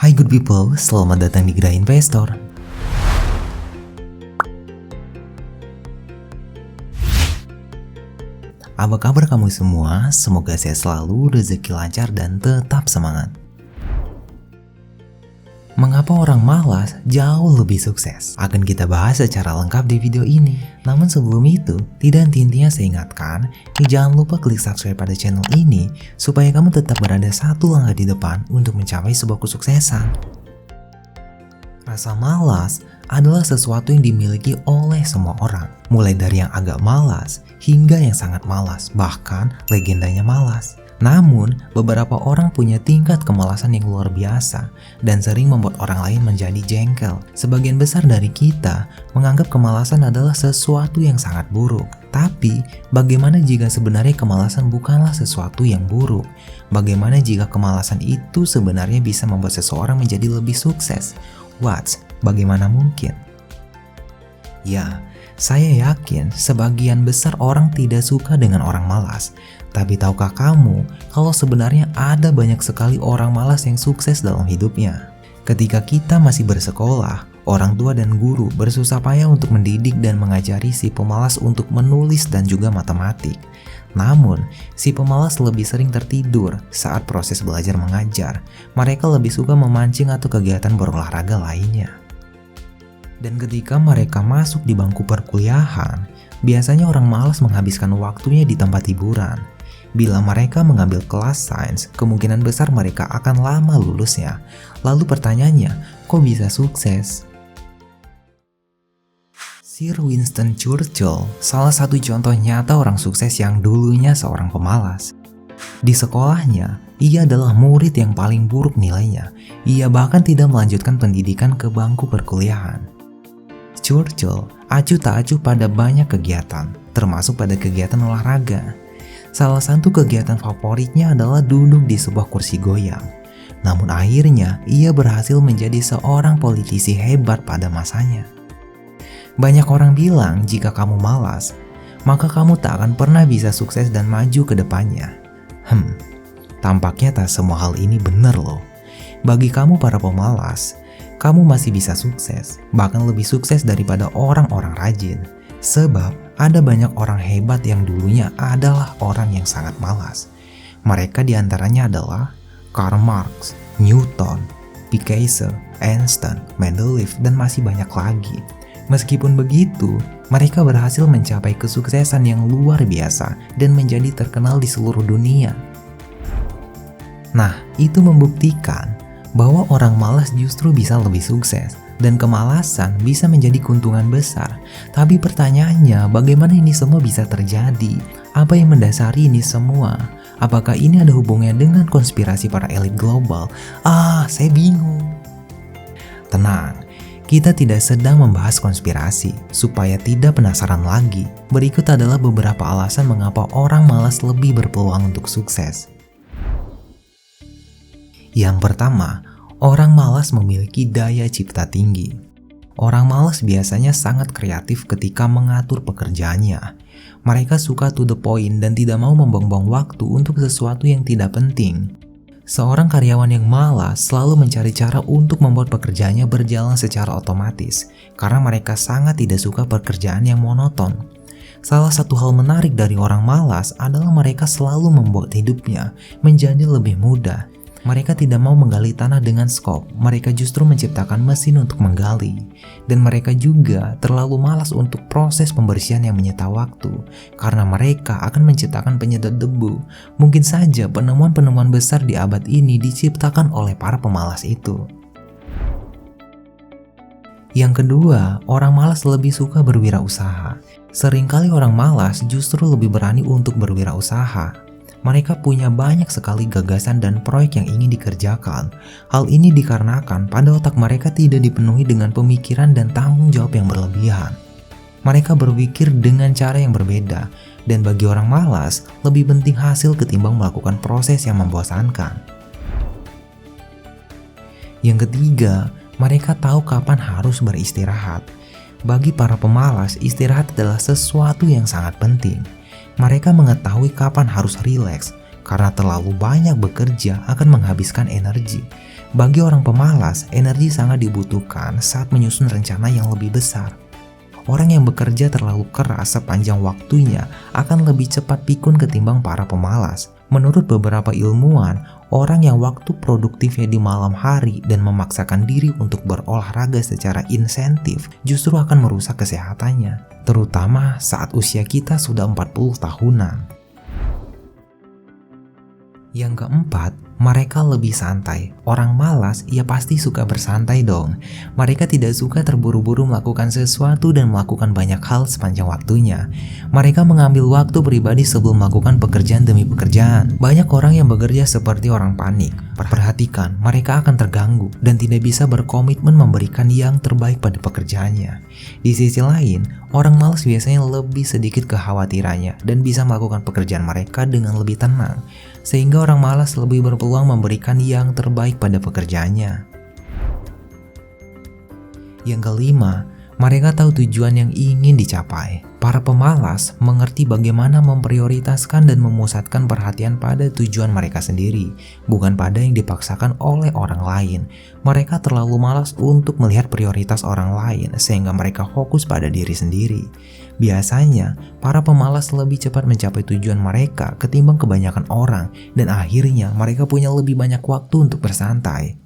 Hai good people, selamat datang di Gerai Investor. Apa kabar kamu semua? Semoga sehat selalu, rezeki lancar, dan tetap semangat. Mengapa orang malas jauh lebih sukses? Akan kita bahas secara lengkap di video ini. Namun sebelum itu, tidak henti-hentinya saya ingatkan, jangan lupa klik subscribe pada channel ini supaya kamu tetap berada satu langkah di depan untuk mencapai sebuah kesuksesan. Rasa malas adalah sesuatu yang dimiliki oleh semua orang. Mulai dari yang agak malas hingga yang sangat malas, bahkan legendanya malas. Namun, beberapa orang punya tingkat kemalasan yang luar biasa dan sering membuat orang lain menjadi jengkel. Sebagian besar dari kita menganggap kemalasan adalah sesuatu yang sangat buruk. Tapi, bagaimana jika sebenarnya kemalasan bukanlah sesuatu yang buruk? Bagaimana jika kemalasan itu sebenarnya bisa membuat seseorang menjadi lebih sukses? Bagaimana mungkin? Ya, saya yakin sebagian besar orang tidak suka dengan orang malas. Tapi tahukah kamu kalau sebenarnya ada banyak sekali orang malas yang sukses dalam hidupnya? Ketika kita masih bersekolah, orang tua dan guru bersusah payah untuk mendidik dan mengajari si pemalas untuk menulis dan juga matematik. Namun, si pemalas lebih sering tertidur saat proses belajar mengajar. Mereka lebih suka memancing atau kegiatan berolahraga lainnya. Dan ketika mereka masuk di bangku perkuliahan, biasanya orang malas menghabiskan waktunya di tempat hiburan. Bila mereka mengambil kelas sains, kemungkinan besar mereka akan lama lulusnya. Lalu pertanyaannya, kok bisa sukses? Sir Winston Churchill, salah satu contoh nyata orang sukses yang dulunya seorang pemalas. Di sekolahnya, ia adalah murid yang paling buruk nilainya. Ia bahkan tidak melanjutkan pendidikan ke bangku perkuliahan. Churchill acuh tak acuh pada banyak kegiatan, termasuk pada kegiatan olahraga. Salah satu kegiatan favoritnya adalah duduk di sebuah kursi goyang. Namun akhirnya ia berhasil menjadi seorang politisi hebat pada masanya. Banyak orang bilang jika kamu malas, maka kamu tak akan pernah bisa sukses dan maju ke depannya. Tampaknya tak semua hal ini benar loh. Bagi kamu para pemalas, kamu masih bisa sukses, bahkan lebih sukses daripada orang-orang rajin. Sebab ada banyak orang hebat yang dulunya adalah orang yang sangat malas. Mereka diantaranya adalah Karl Marx, Newton, Picasso, Einstein, Mendeleev, dan masih banyak lagi. Meskipun begitu, mereka berhasil mencapai kesuksesan yang luar biasa dan menjadi terkenal di seluruh dunia. Nah, itu membuktikan bahwa orang malas justru bisa lebih sukses. Dan kemalasan bisa menjadi keuntungan besar. Tapi pertanyaannya, bagaimana ini semua bisa terjadi? Apa yang mendasari ini semua? Apakah ini ada hubungannya dengan konspirasi para elit global? Saya bingung. Tenang, kita tidak sedang membahas konspirasi. Supaya tidak penasaran lagi, berikut adalah beberapa alasan mengapa orang malas lebih berpeluang untuk sukses. Yang pertama, orang malas memiliki daya cipta tinggi. Orang malas biasanya sangat kreatif ketika mengatur pekerjaannya. Mereka suka to the point dan tidak mau membuang-buang waktu untuk sesuatu yang tidak penting. Seorang karyawan yang malas selalu mencari cara untuk membuat pekerjaannya berjalan secara otomatis, karena mereka sangat tidak suka pekerjaan yang monoton. Salah satu hal menarik dari orang malas adalah mereka selalu membuat hidupnya menjadi lebih mudah. Mereka tidak mau menggali tanah dengan skop, mereka justru menciptakan mesin untuk menggali. Dan mereka juga terlalu malas untuk proses pembersihan yang menyita waktu, karena mereka akan menciptakan penyedot debu. Mungkin saja penemuan-penemuan besar di abad ini diciptakan oleh para pemalas itu. Yang kedua, orang malas lebih suka berwirausaha. Seringkali orang malas justru lebih berani untuk berwirausaha. Mereka punya banyak sekali gagasan dan proyek yang ingin dikerjakan. Hal ini dikarenakan pada otak mereka tidak dipenuhi dengan pemikiran dan tanggung jawab yang berlebihan. Mereka berpikir dengan cara yang berbeda, dan bagi orang malas, lebih penting hasil ketimbang melakukan proses yang membosankan. Yang ketiga, mereka tahu kapan harus beristirahat. Bagi para pemalas, istirahat adalah sesuatu yang sangat penting. Mereka mengetahui kapan harus rileks, karena terlalu banyak bekerja akan menghabiskan energi. Bagi orang pemalas, energi sangat dibutuhkan saat menyusun rencana yang lebih besar. Orang yang bekerja terlalu keras sepanjang waktunya akan lebih cepat pikun ketimbang para pemalas. Menurut beberapa ilmuwan, orang yang waktu produktifnya di malam hari dan memaksakan diri untuk berolahraga secara insentif justru akan merusak kesehatannya, terutama saat usia kita sudah 40 tahunan. Yang keempat, mereka lebih santai. Orang malas, ya pasti suka bersantai dong. Mereka tidak suka terburu-buru melakukan sesuatu dan melakukan banyak hal sepanjang waktunya. Mereka mengambil waktu pribadi sebelum melakukan pekerjaan demi pekerjaan. Banyak orang yang bekerja seperti orang panik. Perhatikan, mereka akan terganggu dan tidak bisa berkomitmen memberikan yang terbaik pada pekerjaannya. Di sisi lain, orang malas biasanya lebih sedikit kekhawatirannya dan bisa melakukan pekerjaan mereka dengan lebih tenang. Sehingga orang malas lebih berpeluang memberikan yang terbaik pada pekerjaannya. Yang kelima, mereka tahu tujuan yang ingin dicapai. Para pemalas mengerti bagaimana memprioritaskan dan memusatkan perhatian pada tujuan mereka sendiri, bukan pada yang dipaksakan oleh orang lain. Mereka terlalu malas untuk melihat prioritas orang lain sehingga mereka fokus pada diri sendiri. Biasanya, para pemalas lebih cepat mencapai tujuan mereka ketimbang kebanyakan orang, dan akhirnya mereka punya lebih banyak waktu untuk bersantai.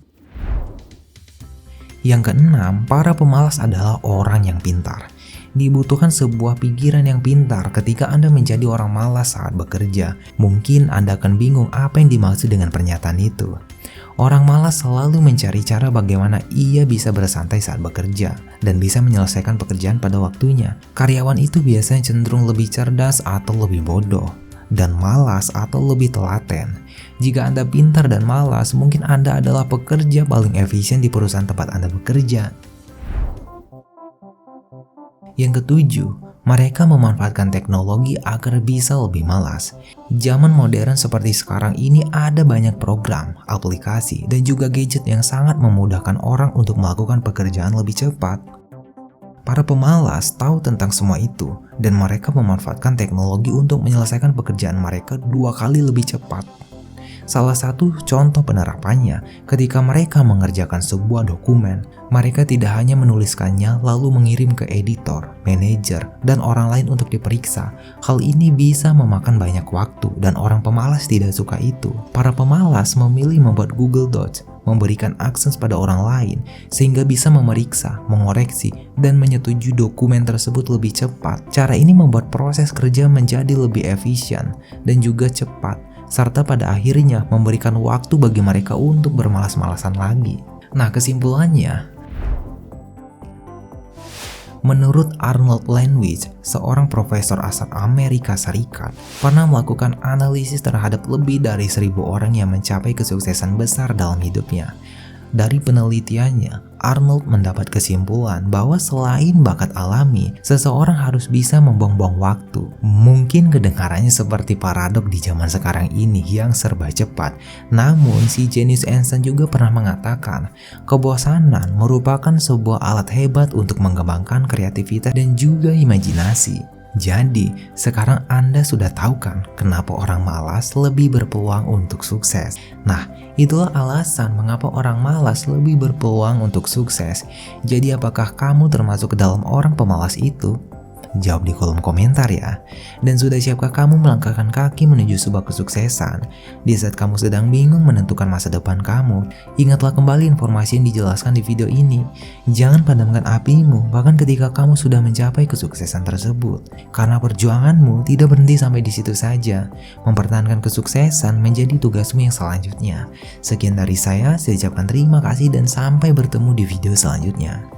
Yang keenam, para pemalas adalah orang yang pintar. Dibutuhkan sebuah pikiran yang pintar ketika Anda menjadi orang malas saat bekerja. Mungkin Anda akan bingung apa yang dimaksud dengan pernyataan itu. Orang malas selalu mencari cara bagaimana ia bisa bersantai saat bekerja dan bisa menyelesaikan pekerjaan pada waktunya. Karyawan itu biasanya cenderung lebih cerdas atau lebih bodoh, dan malas atau lebih telaten. Jika Anda pintar dan malas, mungkin Anda adalah pekerja paling efisien di perusahaan tempat Anda bekerja. Yang ketujuh, mereka memanfaatkan teknologi agar bisa lebih malas. Zaman modern seperti sekarang ini ada banyak program, aplikasi, dan juga gadget yang sangat memudahkan orang untuk melakukan pekerjaan lebih cepat. Para pemalas tahu tentang semua itu, dan mereka memanfaatkan teknologi untuk menyelesaikan pekerjaan mereka 2 kali lebih cepat. Salah satu contoh penerapannya, ketika mereka mengerjakan sebuah dokumen, mereka tidak hanya menuliskannya lalu mengirim ke editor, manajer, dan orang lain untuk diperiksa. Hal ini bisa memakan banyak waktu dan orang pemalas tidak suka itu. Para pemalas memilih membuat Google Docs, memberikan akses pada orang lain sehingga bisa memeriksa, mengoreksi, dan menyetujui dokumen tersebut lebih cepat. Cara ini membuat proses kerja menjadi lebih efisien dan juga cepat, serta pada akhirnya memberikan waktu bagi mereka untuk bermalas-malasan lagi. Nah, kesimpulannya, menurut Arnold Landwich, seorang profesor asal Amerika Serikat, pernah melakukan analisis terhadap lebih dari 1.000 orang yang mencapai kesuksesan besar dalam hidupnya. Dari penelitiannya, Arnold mendapat kesimpulan bahwa selain bakat alami, seseorang harus bisa membuang-buang waktu. Mungkin kedengarannya seperti paradok di zaman sekarang ini yang serba cepat. Namun, si Jenius Einstein juga pernah mengatakan, kebosanan merupakan sebuah alat hebat untuk mengembangkan kreativitas dan juga imajinasi. Jadi, sekarang Anda sudah tahu kan kenapa orang malas lebih berpeluang untuk sukses. Nah, itulah alasan mengapa orang malas lebih berpeluang untuk sukses. Jadi, apakah kamu termasuk ke dalam orang pemalas itu? Jawab di kolom komentar ya. Dan sudah siapkah kamu melangkahkan kaki menuju sebuah kesuksesan? Di saat kamu sedang bingung menentukan masa depan kamu, ingatlah kembali informasi yang dijelaskan di video ini. Jangan padamkan apimu bahkan ketika kamu sudah mencapai kesuksesan tersebut. Karena perjuanganmu tidak berhenti sampai di situ saja. Mempertahankan kesuksesan menjadi tugasmu yang selanjutnya. Sekian dari saya ucapkan terima kasih dan sampai bertemu di video selanjutnya.